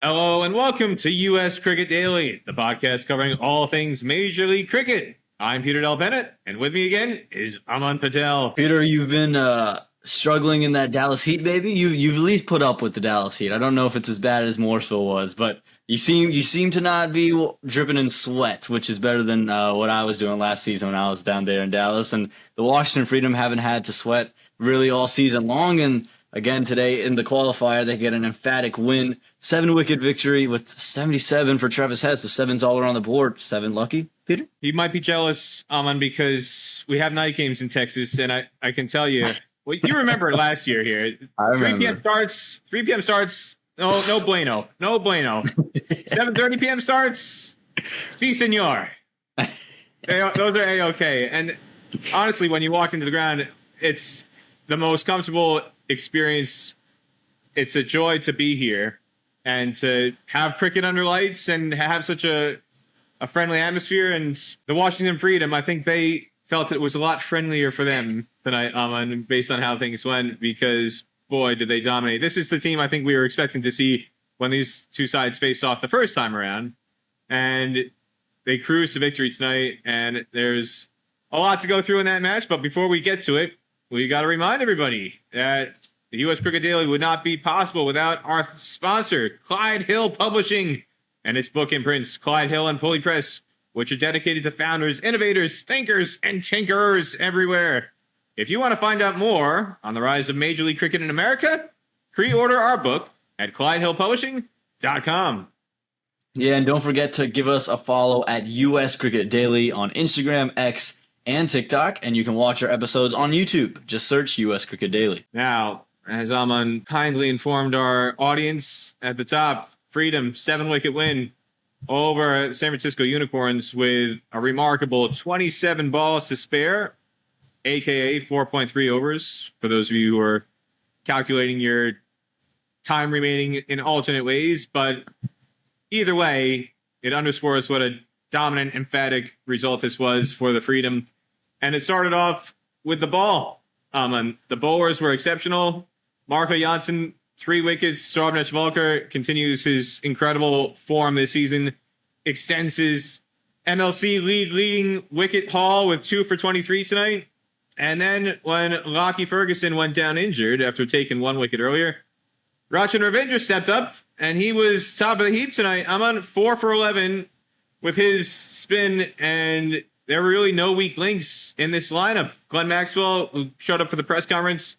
Hello and welcome to U.S. Cricket Daily, the podcast covering all things Major League Cricket. I'm Peter Bennett, and with me again is Aaman Patel. Peter, you've been struggling in that Dallas Heat, baby. You've at least put up with the Dallas Heat. I don't know if it's as bad as Morrisville was, but you seem to not be dripping in sweat, which is better than what I was doing last season when I was down there in Dallas. And the Washington Freedom haven't had to sweat really all season long, and again, today in the qualifier, they get an emphatic win. 7-wicket victory with 77 for Travis Head. So 7's all around the board. 7 lucky, Peter? You might be jealous, Aman, because we have night games in Texas, and I can tell you, well, you remember last year here. I remember. 3 p.m. starts. No bueno. No bueno. 7:30 p.m. starts. Si, senor. Those are A-okay. And honestly, when you walk into the ground, it's the most comfortable experience. It's a joy to be here and to have cricket under lights and have such a friendly atmosphere. And the Washington Freedom, I think they felt it was a lot friendlier for them tonight, based on how things went, because boy, did they dominate. This is the team I think we were expecting to see when these two sides faced off the first time around, and they cruised to victory tonight. And there's a lot to go through in that match, but before we get to it, we got to remind everybody that the U.S. Cricket Daily would not be possible without our sponsor, Clyde Hill Publishing, and its book imprints, Clyde Hill and Pulley Press, which are dedicated to founders, innovators, thinkers, and tinkerers everywhere. If you want to find out more on the rise of Major League Cricket in America, pre-order our book at ClydeHillPublishing.com. Yeah, and don't forget to give us a follow at U.S. Cricket Daily on Instagram, X, and TikTok, and you can watch our episodes on YouTube. Just search U.S. Cricket Daily. Now, as Aaman kindly informed our audience at the top, Freedom, 7-wicket win over San Francisco Unicorns with a remarkable 27 balls to spare, a.k.a. 4.3 overs, for those of you who are calculating your time remaining in alternate ways. But either way, it underscores what a dominant, emphatic result this was for the Freedom. And it started off with the ball. The bowlers were exceptional. Marco Janssen, 3 wickets. Sarbnesh Volker continues his incredible form this season, extends his MLC leading wicket haul with 2 for 23 tonight. And then when Lockie Ferguson went down injured after taking 1 wicket earlier, Rachin Ravindra stepped up, and he was top of the heap tonight. I'm on 4 for 11 with his spin, and there were really no weak links in this lineup. Glenn Maxwell, who showed up for the press conference,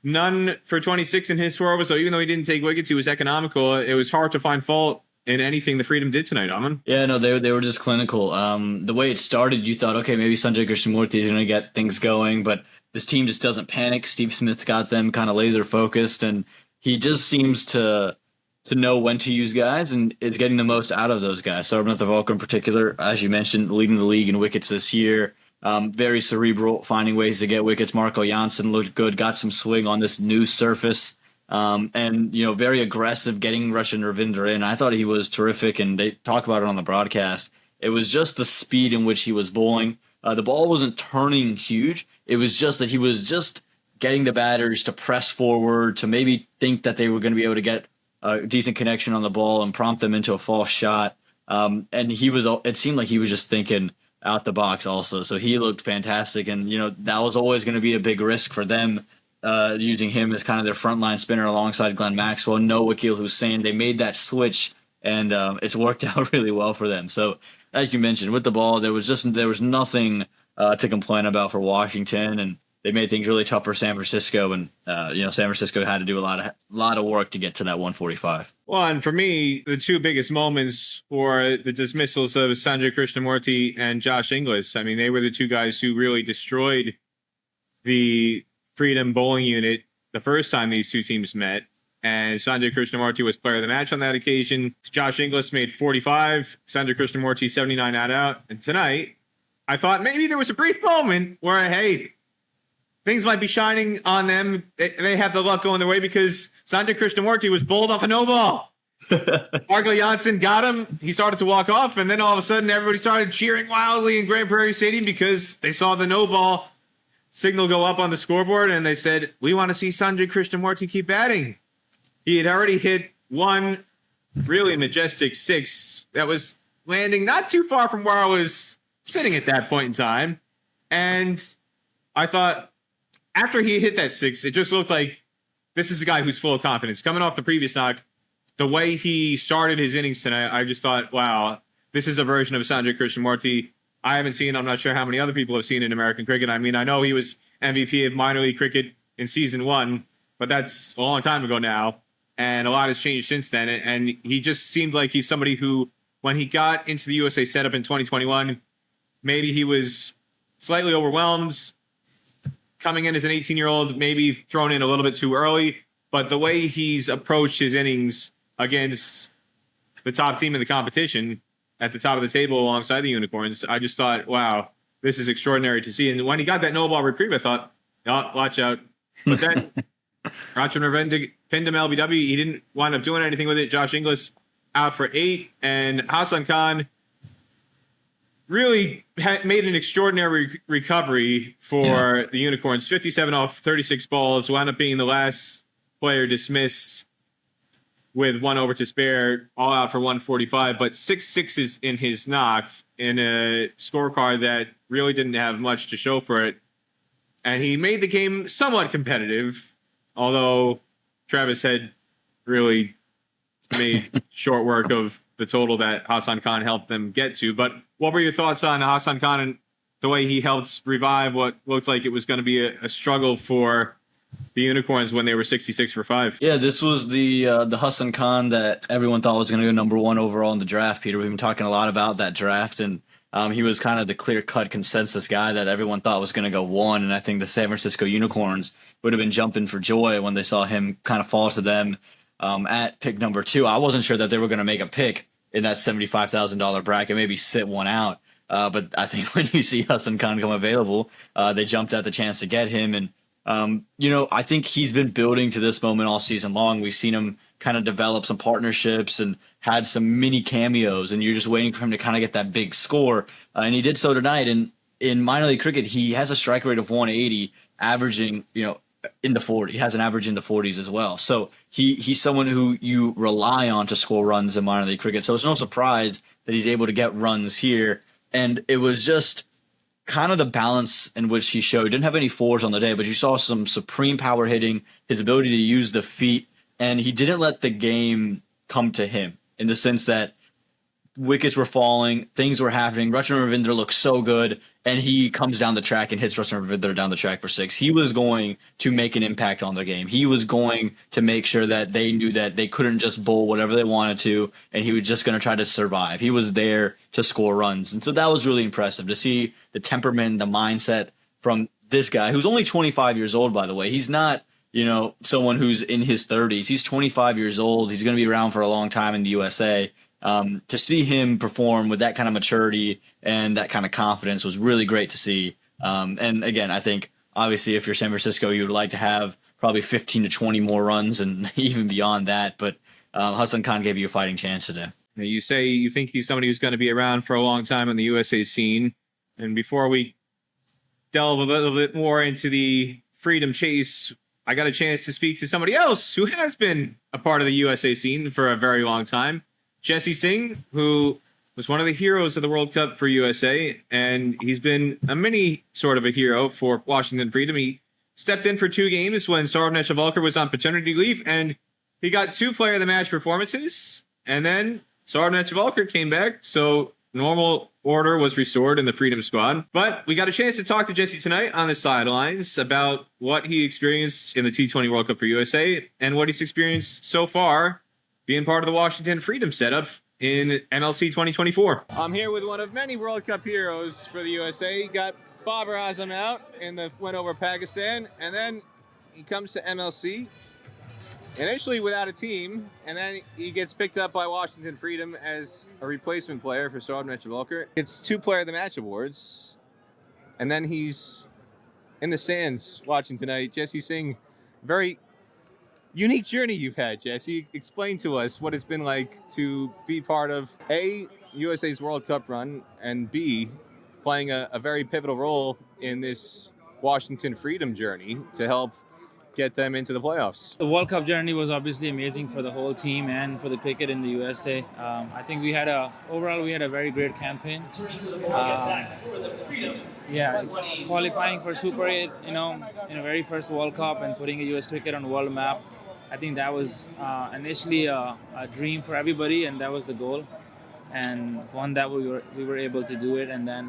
none for 26 in his 4 overs. So even though he didn't take wickets, he was economical. It was hard to find fault in anything the Freedom did tonight, Aaman. Yeah, no, they were just clinical. The way it started, you thought, okay, maybe Sanjay Krishnamurti is going to get things going, but this team just doesn't panic. Steve Smith's got them kind of laser focused, and he just seems to know when to use guys and is getting the most out of those guys. Sarbnesh Volker in particular, as you mentioned, leading the league in wickets this year. Very cerebral, finding ways to get wickets. Marco Janssen looked good, got some swing on this new surface. And, very aggressive, getting Rachin Ravindra in. I thought he was terrific, and they talk about it on the broadcast. It was just the speed in which he was bowling. The ball wasn't turning huge. It was just that he was just getting the batters to press forward, to maybe think that they were going to be able to get a decent connection on the ball and prompt them into a false shot. And it seemed like he was just thinking out the box also. So he looked fantastic. And, that was always going to be a big risk for them, using him as kind of their frontline spinner alongside Glenn Maxwell, no Wakil Hussain. They made that switch, and it's worked out really well for them. So as you mentioned, with the ball, there was nothing to complain about for Washington, and they made things really tough for San Francisco, and San Francisco had to do a lot of work to get to that 145. Well, and for me, the 2 biggest moments were the dismissals of Sanjay Krishnamurti and Josh Inglis. I mean, they were the 2 guys who really destroyed the Freedom bowling unit the first time these 2 teams met. And Sanjay Krishnamurti was player of the match on that occasion. Josh Inglis made 45, Sanjay Krishnamurti 79 not out. And tonight, I thought maybe there was a brief moment where, hey, things might be shining on them. They have the luck going their way, because Sanjay Krishnamurti was bowled off a no ball. Marco Janssen got him. He started to walk off, and then all of a sudden everybody started cheering wildly in Grand Prairie Stadium because they saw the no ball signal go up on the scoreboard, and they said, we want to see Sanjay Krishnamurti keep batting. He had already hit 1 really majestic six that was landing not too far from where I was sitting at that point in time. And I thought after he hit that six, it just looked like this is a guy who's full of confidence. Coming off the previous knock, the way he started his innings tonight, I just thought, wow, this is a version of Sanjay Krishnamurti I haven't seen. I'm not sure how many other people have seen in American cricket. I mean, I know he was MVP of minor league cricket in season 1, but that's a long time ago now. And a lot has changed since then. And he just seemed like he's somebody who, when he got into the USA setup in 2021, maybe he was slightly overwhelmed coming in as an 18-year-old, maybe thrown in a little bit too early. But the way he's approached his innings against the top team in the competition at the top of the table alongside the Unicorns, I just thought, wow, this is extraordinary to see. And when he got that no-ball reprieve, I thought, oh, watch out. But then Rachin Ravindra pinned him LBW. He didn't wind up doing anything with it. Josh Inglis out for 8. And Hassan Khan really made an extraordinary recovery for the Unicorns. 57 off 36 balls, wound up being the last player dismissed with 1 over to spare, all out for 145, but 6 sixes in his knock in a scorecard that really didn't have much to show for it. And he made the game somewhat competitive, although Travis had really made short work of the total that Hassan Khan helped them get to. But what were your thoughts on Hassan Khan and the way he helped revive what looked like it was going to be a struggle for the Unicorns when they were 66 for 5? Yeah, this was the Hassan Khan that everyone thought was going to go number 1 overall in the draft, Peter. We've been talking a lot about that draft, and he was kind of the clear-cut consensus guy that everyone thought was going to go 1, and I think the San Francisco Unicorns would have been jumping for joy when they saw him kind of fall to them at pick number 2. I wasn't sure that they were going to make a pick in that $75,000 bracket, maybe sit one out, but I think when you see Hassan Khan come available, they jumped at the chance to get him, and I think he's been building to this moment all season long. We've seen him kind of develop some partnerships and had some mini cameos, and you're just waiting for him to kind of get that big score. And he did so tonight. And in minor league cricket, he has a strike rate of 180, averaging, in the 40. He has an average in the 40s as well. So he's someone who you rely on to score runs in minor league cricket. So it's no surprise that he's able to get runs here. And it was just kind of the balance in which he showed. He didn't have any fours on the day, but you saw some supreme power hitting, his ability to use the feet, and he didn't let the game come to him in the sense that wickets were falling, things were happening. Rachin Ravindra looked so good, and he comes down the track and hits Rachin Ravindra down the track for 6. He was going to make an impact on the game. He was going to make sure that they knew that they couldn't just bowl whatever they wanted to, and he was just going to try to survive. He was there to score runs. And so that was really impressive to see the temperament, the mindset from this guy, who's only 25 years old, by the way. He's not, someone who's in his 30s. He's 25 years old. He's going to be around for a long time in the USA. To see him perform with that kind of maturity and that kind of confidence was really great to see. And again, I think obviously if you're San Francisco, you would like to have probably 15 to 20 more runs and even beyond that. But Hassan Khan gave you a fighting chance today. Now, you say you think he's somebody who's going to be around for a long time on the USA scene. And before we delve a little bit more into the freedom chase, I got a chance to speak to somebody else who has been a part of the USA scene for a very long time. Jesse Singh, who was one of the heroes of the World Cup for USA, and he's been a mini sort of a hero for Washington Freedom. He stepped in for 2 games when Saurav Netravalkar was on paternity leave, and he got 2 player of the match performances, and then Saurav Netravalkar came back, so normal order was restored in the Freedom squad. But we got a chance to talk to Jesse tonight on the sidelines about what he experienced in the T20 World Cup for USA and what he's experienced so far being part of the Washington Freedom setup in MLC 2024. I'm here with one of many World Cup heroes for the USA. He got Babar Azam out in the win over Pakistan, and then he comes to MLC, initially without a team, and then he gets picked up by Washington Freedom as a replacement player for Saurav Netravalkar. It's 2 Player of the Match awards, and then he's in the stands watching tonight. Jesse Singh, very unique journey you've had, Jesse. Explain to us what it's been like to be part of A, USA's World Cup run, and B, playing a very pivotal role in this Washington Freedom journey to help get them into the playoffs? The World Cup journey was obviously amazing for the whole team and for the cricket in the USA. I think overall we had a very great campaign. Qualifying for Super 8, in the very first World Cup and putting a US cricket on the world map. I think that was initially a dream for everybody, and that was the goal. And one that we were able to do it, and then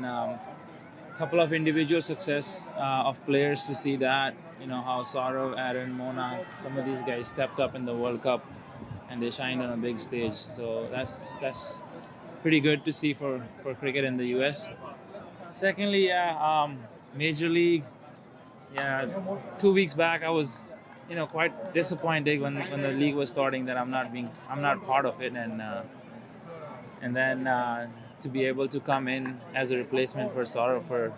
couple of individual success of players to see that, how Saurav, Aaron, Mona, some of these guys stepped up in the World Cup and they shined on a big stage. So that's pretty good to see for cricket in the US. Secondly, Major League. 2 weeks back I was quite disappointed when the league was starting that I'm not part of it, and then to be able to come in as a replacement for Saurav for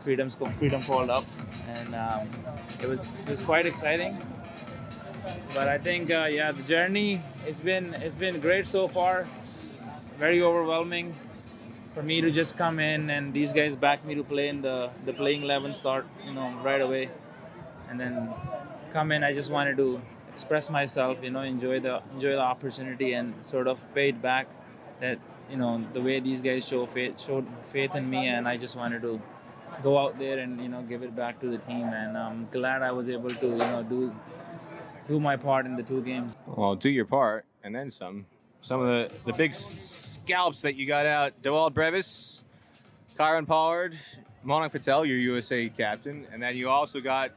Freedom called up, and it was quite exciting. But I think the journey has been great so far. Very overwhelming for me to just come in and these guys back me to play in the playing 11 start right away, and then come in. I just wanted to express myself, enjoy the opportunity, and sort of paid back that the way these guys showed faith in me, and I just wanted to go out there and give it back to the team, and I'm glad I was able to do my part in the 2 games. Well, do your part and then some. Some of the big scalps that you got out: Della Brevis, Kyron Pollard, Monak Patel, your USA captain, and then you also got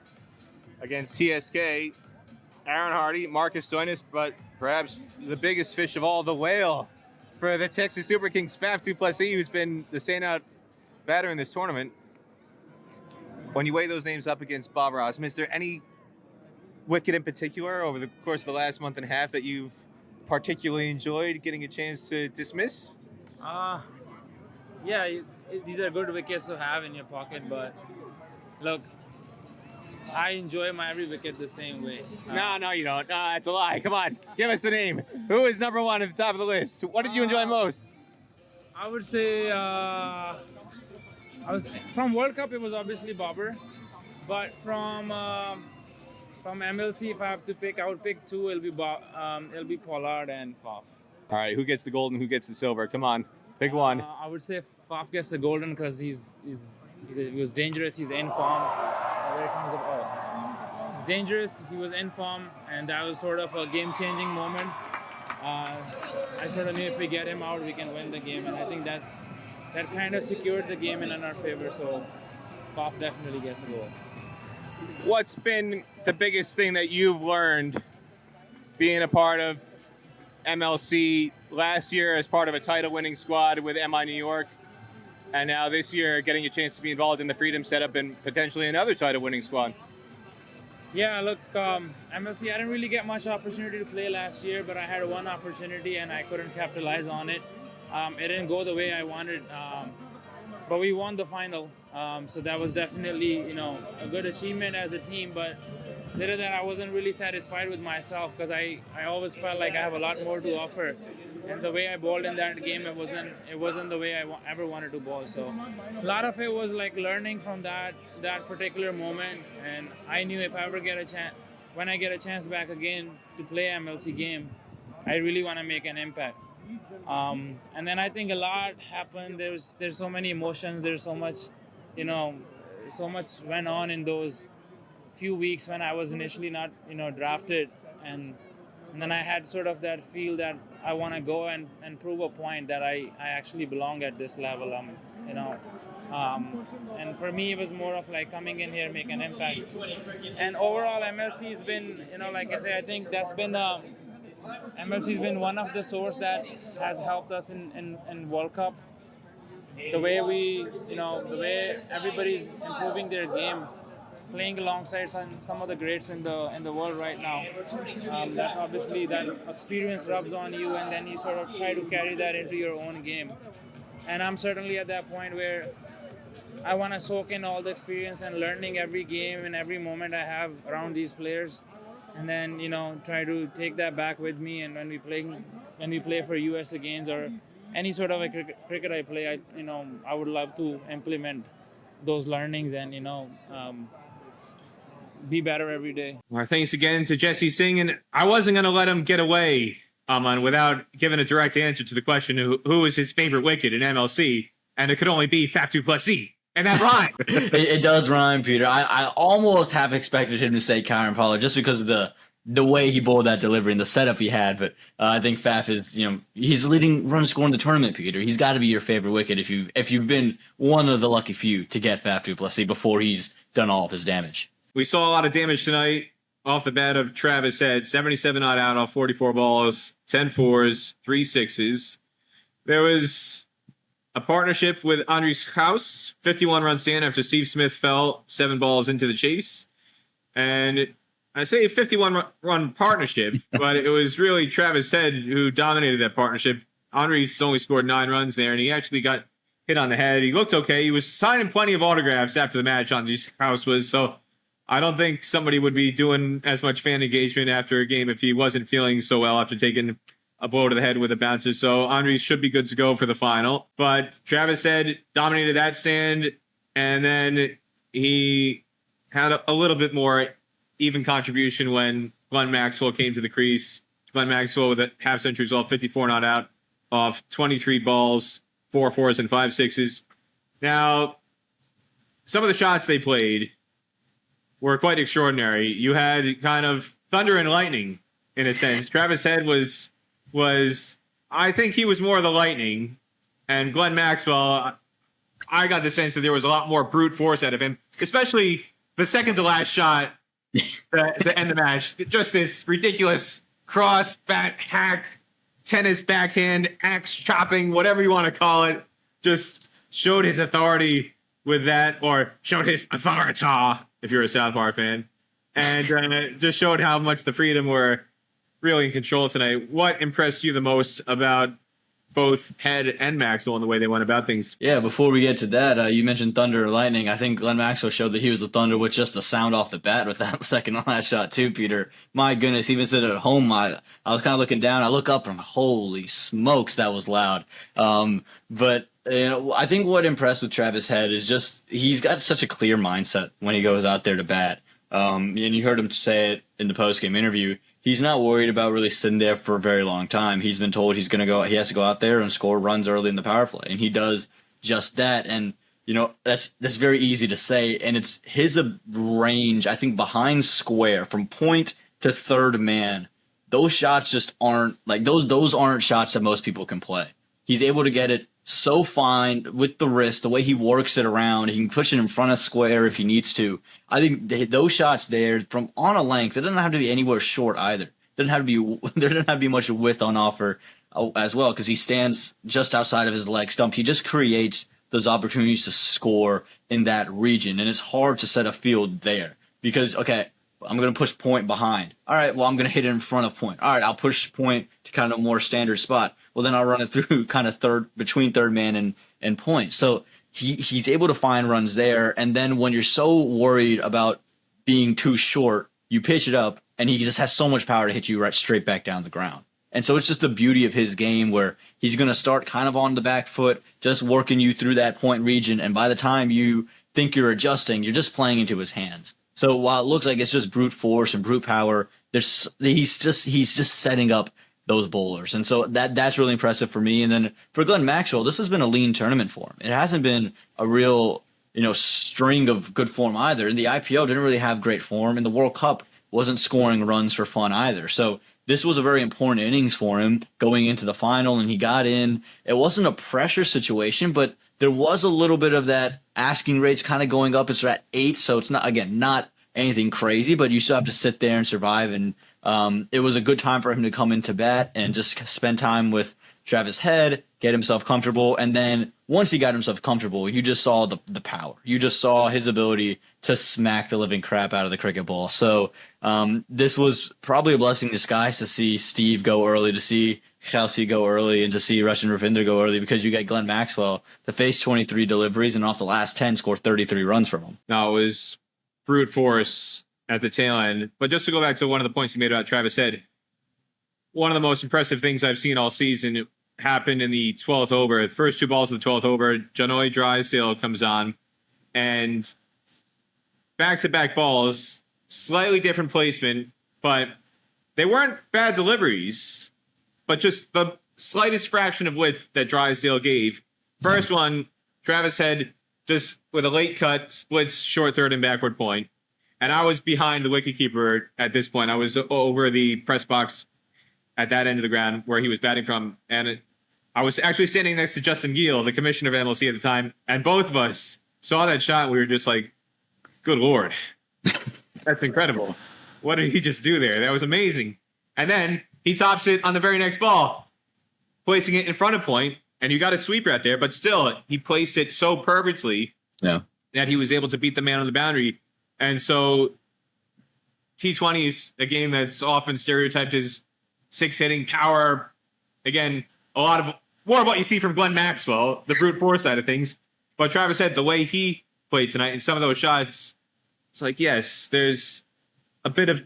against TSK Aaron Hardy, Marcus Stoinis, but perhaps the biggest fish of all, the whale for the Texas Super Kings, Faf du Plessis, who's been the standout batter in this tournament. When you weigh those names up against Bob Rossman, is there any wicket in particular over the course of the last month and a half that you've particularly enjoyed getting a chance to dismiss? These are good wickets to have in your pocket, but look, I enjoy my every wicket the same way. No, you don't. No, that's a lie. Come on, give us a name. Who is number one at the top of the list? What did you enjoy most? I would say from World Cup. It was obviously Bobber, but from MLC, if I have to pick, I would pick 2. It'll be Pollard and Faf. All right, who gets the gold and who gets the silver? Come on, pick one. I would say Faf gets the golden because he was dangerous. He's in form. Where comes up? Oh, he's dangerous. He was in form, and that was sort of a game-changing moment. I sort of knew if we get him out, we can win the game, and I think that kind of secured the game in our favor. So Faf definitely gets the goal. What's been the biggest thing that you've learned being a part of MLC last year as part of a title-winning squad with MI New York, and now this year getting a chance to be involved in the Freedom setup and potentially another title-winning squad? Yeah, look, MLC, I didn't really get much opportunity to play last year, but I had one opportunity and I couldn't capitalize on it. It didn't go the way I wanted, but we won the final. So that was definitely, a good achievement as a team. But later that I wasn't really satisfied with myself because I always felt like I have a lot more to offer. And the way I bowled in that game, it wasn't the way I ever wanted to bowl. So a lot of it was like learning from that particular moment. And I knew if I ever get a chance, when I get a chance back again to play MLC game, I really want to make an impact. And then I think a lot happened. There's so many emotions. There's so much, so much went on in those few weeks when I was initially not, drafted. And then I had sort of that feel that I want to go and prove a point that I actually belong at this level. And for me, it was more of like coming in here, make an impact. And overall, MLC has been, like I say, I think that's been MLC's been one of the source that has helped us in World Cup. The way the way everybody's improving their game, playing alongside some of the greats in the world right now. That obviously that experience rubs on you, and then you sort of try to carry that into your own game. And I'm certainly at that point where I want to soak in all the experience and learning every game and every moment I have around these players. And then try to take that back with me, and when we play for US against or any sort of a cricket I play, I would love to implement those learnings and be better every day. Our thanks again to Jesse Singh, and I wasn't going to let him get away, Aaman, without giving a direct answer to the question who is his favorite wicket in MLC, and it could only be Faf du Plessis, and that rhymed. It does rhyme, Peter. I almost have expected him to say Kyron Pollard just because of the way he bowled that delivery and the setup he had, but I think Faf is, he's the leading run scorer in the tournament, Peter. He's got to be your favorite wicket if you've been one of the lucky few to get Faf du Plessis before he's done all of his damage. We saw a lot of damage tonight off the bat of Travis Head. 77 not out off 44 balls, 10 fours, 3 sixes. There was a partnership with Andries House, 51-run stand after Steve Smith fell 7 balls into the chase. And I say 51-run partnership, but it was really Travis Head who dominated that partnership. Andries only scored 9 runs there, and he actually got hit on the head. He looked okay. He was signing plenty of autographs after the match, Andries House was, so I don't think somebody would be doing as much fan engagement after a game if he wasn't feeling so well after taking a blow to the head with a bouncer. So Andries should be good to go for the final. But Travis Head dominated that stand, and then he had a little bit more even contribution when Glenn Maxwell came to the crease. Glenn Maxwell with a half-century result, 54 not out off 23 balls, 4 fours, and 5 sixes. Now, some of the shots they played were quite extraordinary. You had kind of thunder and lightning in a sense. Travis Head was I think he was more of the lightning, and Glenn Maxwell, I got the sense that there was a lot more brute force out of him, especially the second to last shot to end the match. Just this ridiculous cross, back, hack, tennis backhand, axe chopping, whatever you want to call it, just showed his authority with that, or showed his authority if you're a South Park fan, and just showed how much the Freedom were really in control tonight. What impressed you the most about both Head and Maxwell and the way they went about things? Yeah, before we get to that, you mentioned thunder or lightning. I think Glenn Maxwell showed that he was the thunder with just the sound off the bat with that second to last shot too, Peter. My goodness, even sitting at home, I was kind of looking down. I look up and holy smokes, that was loud. But I think what impressed with Travis Head is just he's got such a clear mindset when he goes out there to bat. And you heard him say it in the post-game interview. He's not worried about really sitting there for a very long time. He's been told he has to go out there and score runs early in the power play, and he does just that. And that's very easy to say, and it's his range. I think behind square from point to third man, those shots just aren't like those aren't shots that most people can play. He's able to get it so fine with the wrist, the way he works it around. He can push it in front of square if he needs to. I think those shots there from on a length, it doesn't have to be anywhere short either. There doesn't have to be much width on offer as well, because he stands just outside of his leg stump. He just creates those opportunities to score in that region, and it's hard to set a field there because, okay, I'm going to push point behind. All right, well, I'm going to hit it in front of point. All right, I'll push point to kind of a more standard spot. Well, then I'll run it through kind of between third man and point. So he's able to find runs there. And then when you're so worried about being too short, you pitch it up, and he just has so much power to hit you right straight back down the ground. And so it's just the beauty of his game where he's going to start kind of on the back foot, just working you through that point region. And by the time you think you're adjusting, you're just playing into his hands. So while it looks like it's just brute force and brute power, he's just setting up those bowlers. And so that's really impressive for me. And then for Glenn Maxwell, this has been a lean tournament for him. It hasn't been a real, string of good form either. And the IPO didn't really have great form, and the World Cup wasn't scoring runs for fun either. So this was a very important innings for him going into the final, and he got in. It wasn't a pressure situation, but there was a little bit of that asking rates kind of going up. It's at 8, so it's not anything crazy, but you still have to sit there and survive. And it was a good time for him to come into bat and just spend time with Travis Head, get himself comfortable. And then once he got himself comfortable, you just saw the power. You just saw his ability to smack the living crap out of the cricket ball. So this was probably a blessing in disguise to see Steve go early, to see Chelsea go early, and to see Russian Ravinder go early, because you get Glenn Maxwell to face 23 deliveries and off the last 10 score 33 runs from him. No, it was brute force at the tail end. But just to go back to one of the points you made about Travis Head, one of the most impressive things I've seen all season happened in the 12th over. The first 2 balls of the 12th over, Janoy Drysdale comes on, and back-to-back balls, slightly different placement, but they weren't bad deliveries, but just the slightest fraction of width that Drysdale gave. First one, Travis Head just with a late cut, splits short third and backward point. And I was behind the wicketkeeper at this point. I was over the press box at that end of the ground where he was batting from. And I was actually standing next to Justin Gill, the commissioner of MLC at the time. And both of us saw that shot. And we were just like, good Lord, that's incredible. What did he just do there? That was amazing. And then he tops it on the very next ball, placing it in front of point. And you got a sweeper out there, but still, he placed it so perfectly that he was able to beat the man on the boundary. And so T20 is a game that's often stereotyped as six hitting power. Again, a lot of more of what you see from Glenn Maxwell, the brute force side of things. But Travis said the way he played tonight and some of those shots, it's like, yes, there's a bit of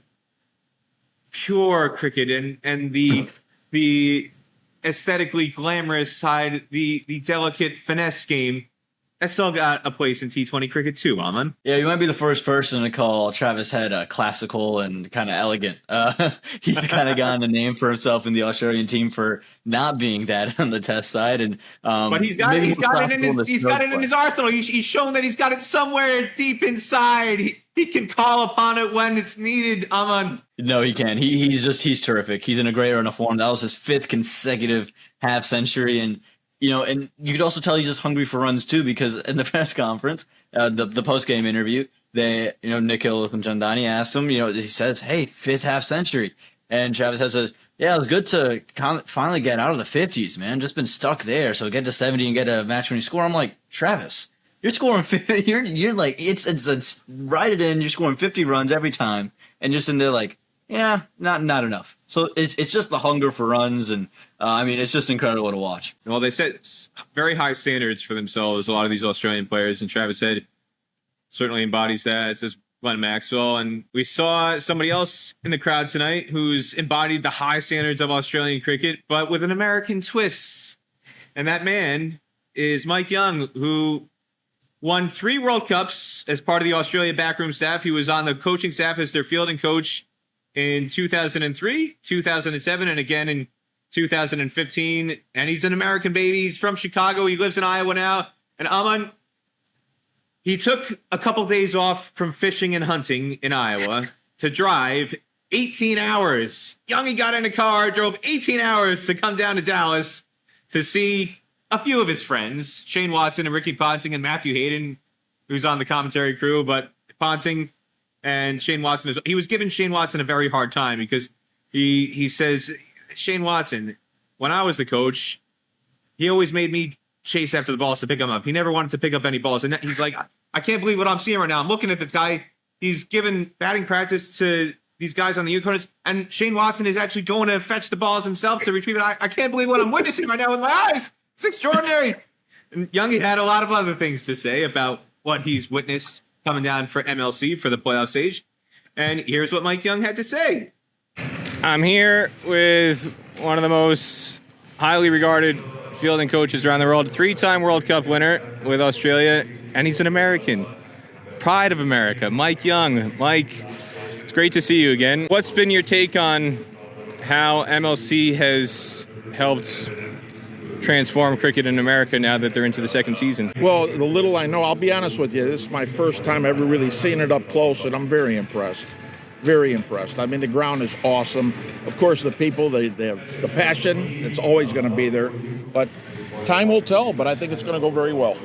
pure cricket and the aesthetically glamorous side, the delicate finesse game. That still got a place in T20 cricket too, Aaman. Yeah, you might be the first person to call Travis Head classical and kind of elegant. He's kind of gotten a name for himself in the Australian team for not being that on the test side. And but he's got it in his arsenal. He's shown that he's got it somewhere deep inside. He can call upon it when it's needed. Aaman. No, he can. He's terrific. He's in a great run of form. That was his 5th consecutive half century, and and you could also tell he's just hungry for runs too, because in the press conference, the post game interview, Nikhil Chandani asked him, he says, "Hey, 5th half century," and Travis says, "Yeah, it was good to finally get out of the 50s, man. Just been stuck there, so get to 70 and get a match-winning score." I'm like, Travis, you're scoring 50. You're like it's write it in. You're scoring 50 runs every time, and just in there like, yeah, not enough. So it's just the hunger for runs, and it's just incredible to watch. Well, they set very high standards for themselves, a lot of these Australian players, and Travis Head certainly embodies that. It's just Glenn Maxwell. And we saw somebody else in the crowd tonight who's embodied the high standards of Australian cricket, but with an American twist. And that man is Mike Young, who won 3 World Cups as part of the Australia backroom staff. He was on the coaching staff as their fielding coach in 2003, 2007, and again in 2015. And he's an American baby. He's from Chicago. He lives in Iowa now. And Aaman, he took a couple days off from fishing and hunting in Iowa to drive 18 hours. Youngie got in a car, drove 18 hours to come down to Dallas to see a few of his friends, Shane Watson and Ricky Ponting and Matthew Hayden, who's on the commentary crew. But Ponting and Shane Watson, he was giving Shane Watson a very hard time because he says, Shane Watson, when I was the coach, he always made me chase after the balls to pick them up. He never wanted to pick up any balls. And he's like, I can't believe what I'm seeing right now. I'm looking at this guy. He's given batting practice to these guys on the unicorns, and Shane Watson is actually going to fetch the balls himself to retrieve it. I can't believe what I'm witnessing right now with my eyes. It's extraordinary. And Youngie had a lot of other things to say about what he's witnessed coming down for MLC for the playoff stage. And here's what Mike Young had to say. I'm here with one of the most highly regarded fielding coaches around the world, 3-time World Cup winner with Australia, and he's an American. Pride of America, Mike Young. Mike, it's great to see you again. What's been your take on how MLC has helped transform cricket in America now that they're into the 2nd season? Well, the little I know, I'll be honest with you, this is my first time ever really seeing it up close, and I'm very impressed. Very impressed. I mean, the ground is awesome. Of course, the people, the passion, it's always going to be there. But time will tell, but I think it's going to go very well.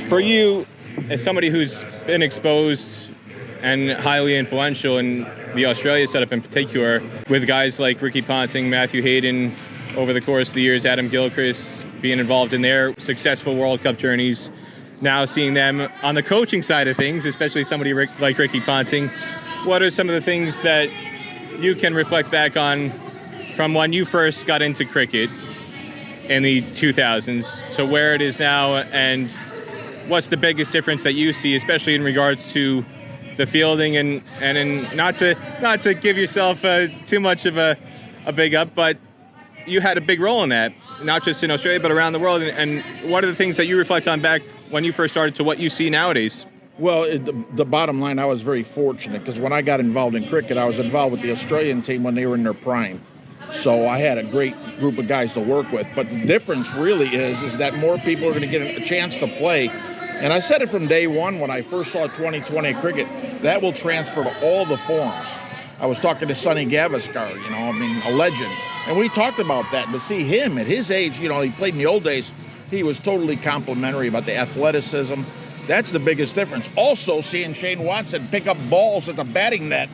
For you, as somebody who's been exposed and highly influential in the Australia setup in particular, with guys like Ricky Ponting, Matthew Hayden, over the course of the years, Adam Gilchrist being involved in their successful World Cup journeys, now seeing them on the coaching side of things, especially somebody like Ricky Ponting, what are some of the things that you can reflect back on from when you first got into cricket in the 2000s, so where it is now, and what's the biggest difference that you see, especially in regards to the fielding and in not to give yourself too much of a big up, but you had a big role in that, not just in Australia, but around the world. And what are the things that you reflect on back when you first started to what you see nowadays? Well, the bottom line, I was very fortunate because when I got involved in cricket, I was involved with the Australian team when they were in their prime. So I had a great group of guys to work with. But the difference really is that more people are going to get a chance to play. And I said it from day one when I first saw 2020 cricket, that will transfer to all the forms. I was talking to Sonny Gavaskar, a legend. And we talked about that. To see him at his age, he played in the old days, he was totally complimentary about the athleticism. That's the biggest difference. Also, seeing Shane Watson pick up balls at the batting net.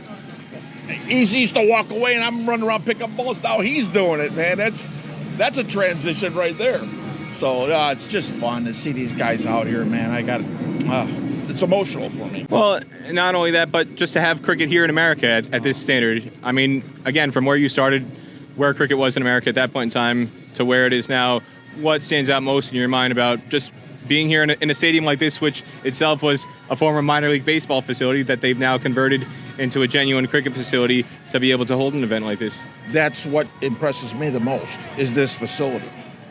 He used to walk away, and I'm running around pick up balls. Now he's doing it, man. That's a transition right there. So it's just fun to see these guys out here, man. It's emotional for me. Well, not only that, but just to have cricket here in America at this standard. I mean, again, from where you started, where cricket was in America at that point in time to where it is now, what stands out most in your mind about just being here in a stadium like this, which itself was a former minor league baseball facility that they've now converted into a genuine cricket facility to be able to hold an event like this? That's what impresses me the most, is this facility.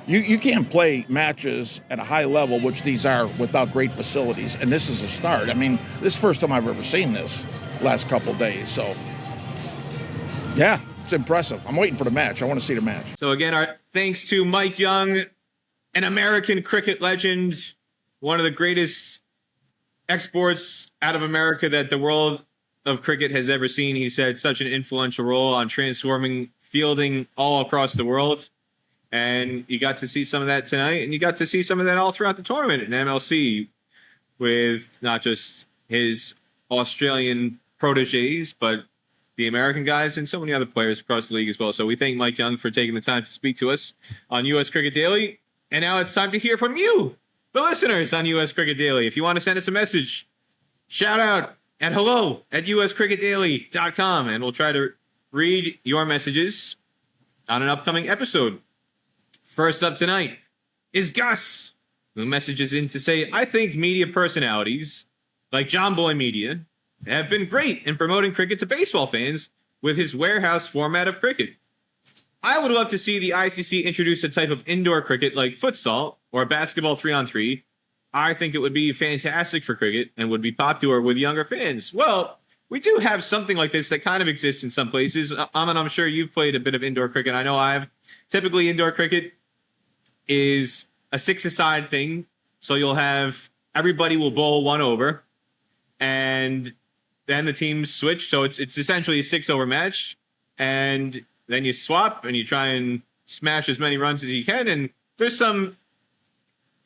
You can't play matches at a high level, which these are, without great facilities, and this is a start. I mean, this is the first time I've ever seen this last couple days, so yeah, it's impressive. I'm waiting for the match. I want to see the match. So again, our thanks to Mike Young, an American cricket legend, one of the greatest exports out of America that the world of cricket has ever seen. He's had such an influential role on transforming fielding all across the world. And you got to see some of that tonight, and you got to see some of that all throughout the tournament in MLC with not just his Australian proteges, but the American guys and so many other players across the league as well. So we thank Mike Young for taking the time to speak to us on U.S. Cricket Daily. And now it's time to hear from you, the listeners, on U.S. Cricket Daily. If you want to send us a message, shout out at hello@uscricketdaily.com, and we'll try to read your messages on an upcoming episode. First up tonight is Gus, who messages in to say, I think media personalities like John Boy Media have been great in promoting cricket to baseball fans with his warehouse format of cricket. I would love to see the ICC introduce a type of indoor cricket like futsal or basketball 3-on-3. I think it would be fantastic for cricket and would be popular with younger fans. Well, we do have something like this that kind of exists in some places. Aaman, I'm sure you've played a bit of indoor cricket. I know I've. Typically, indoor cricket is a six-a-side thing. So you'll have everybody will bowl one over, and then the teams switch. So it's essentially a 6-over match, and then you swap and you try and smash as many runs as you can. And there's some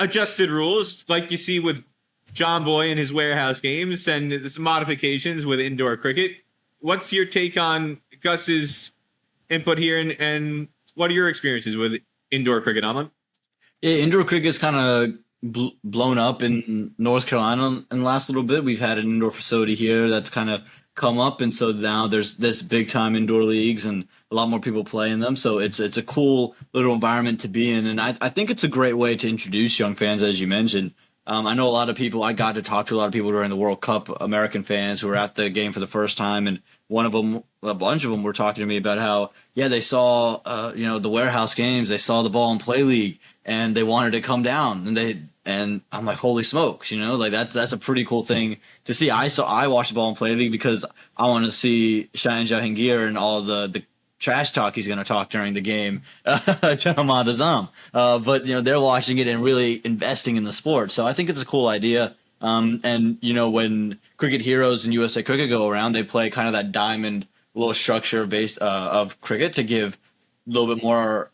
adjusted rules like you see with John Boy and his warehouse games, and there's some modifications with indoor cricket. What's your take on Gus's input here, and what are your experiences with indoor cricket, Aaman? Yeah, indoor cricket's kind of blown up in North Carolina in the last little bit. We've had an indoor facility here that's kind of come up, and so now there's this big time indoor leagues and a lot more people play in them. So it's a cool little environment to be in, and I think it's a great way to introduce young fans, as you mentioned. I know a lot of people. I got to talk to a lot of people during the World Cup, American fans who were at the game for the first time, and a bunch of them were talking to me about how they saw the warehouse games, they saw the ball and play league, and they wanted to come down, and I'm like, holy smokes, that's a pretty cool thing to see. I watched the ball and play league because I want to see Shaheen Jahangir and all the trash talk he's going to talk during the game to Ahmad Azam. But they're watching it and really investing in the sport. So I think it's a cool idea. And when Cricket Heroes and USA Cricket go around, they play kind of that diamond little structure based of cricket to give a little bit more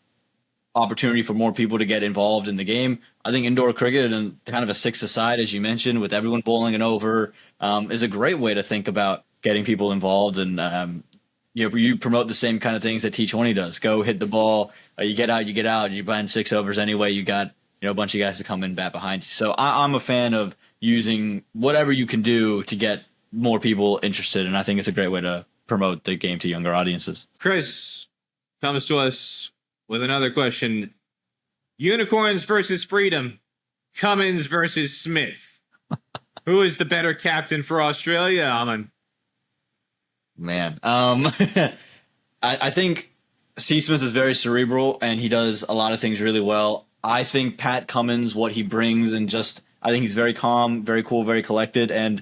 opportunity for more people to get involved in the game. I think indoor cricket and kind of a six-a-side, as you mentioned, with everyone bowling it over, is a great way to think about getting people involved. And you promote the same kind of things that T20 does. Go hit the ball, you get out. You're buying 6 overs anyway. You got a bunch of guys to come in bat behind you. So I'm a fan of using whatever you can do to get more people interested, and I think it's a great way to promote the game to younger audiences. Chris comes to us with another question. Unicorns versus Freedom. Cummins versus Smith. Who is the better captain for Australia, Aaman? Man, I think C. Smith is very cerebral, and he does a lot of things really well. I think Pat Cummins, what he brings, and just I think he's very calm, very cool, very collected, and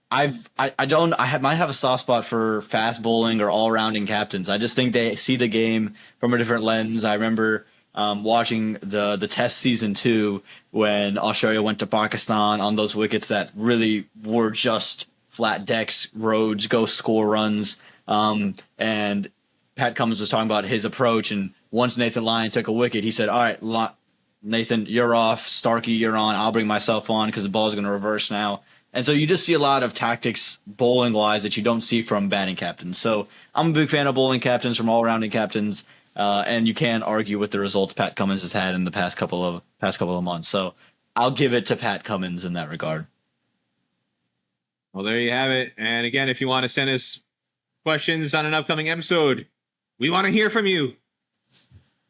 I might have a soft spot for fast bowling or all-rounding captains. I just think they see the game from a different lens. I remember watching the Test season 2 when Australia went to Pakistan on those wickets that really were just flat decks, roads, go score runs, and Pat Cummins was talking about his approach, and once Nathan Lyon took a wicket, he said, all right, Nathan, you're off. Starkey, you're on. I'll bring myself on because the ball's going to reverse now. And so you just see a lot of tactics bowling-wise that you don't see from batting captains. So I'm a big fan of bowling captains from all-rounding captains, and you can't argue with the results Pat Cummins has had in the past couple of months. So I'll give it to Pat Cummins in that regard. Well, there you have it. And again, if you want to send us questions on an upcoming episode, we want to hear from you.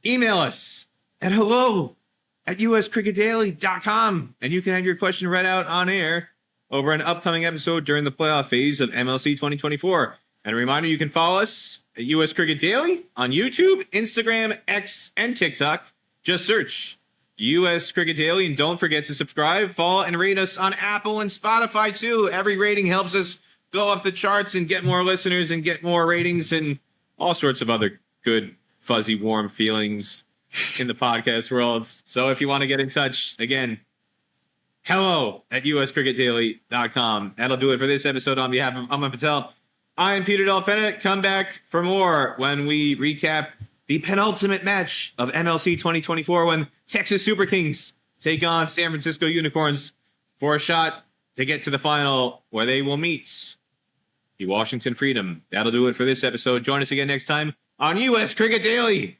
Email us at hello@uscricketdaily.com, and you can have your question read out on air over an upcoming episode during the playoff phase of MLC 2024. And a reminder, you can follow us at US Cricket Daily on YouTube, Instagram, X, and TikTok. Just search US Cricket Daily, and don't forget to subscribe, follow, and rate us on Apple and Spotify too. Every rating helps us go up the charts and get more listeners and get more ratings and all sorts of other good, fuzzy, warm feelings in the podcast world. So if you want to get in touch, again, hello@uscricketdaily.com. That'll do it for this episode. On behalf of Aaman Patel, I am Peter Del Penna. Come back for more when we recap the penultimate match of MLC 2024 when Texas Super Kings take on San Francisco Unicorns for a shot to get to the final where they will meet the Washington Freedom. That'll do it for this episode. Join us again next time on US Cricket Daily.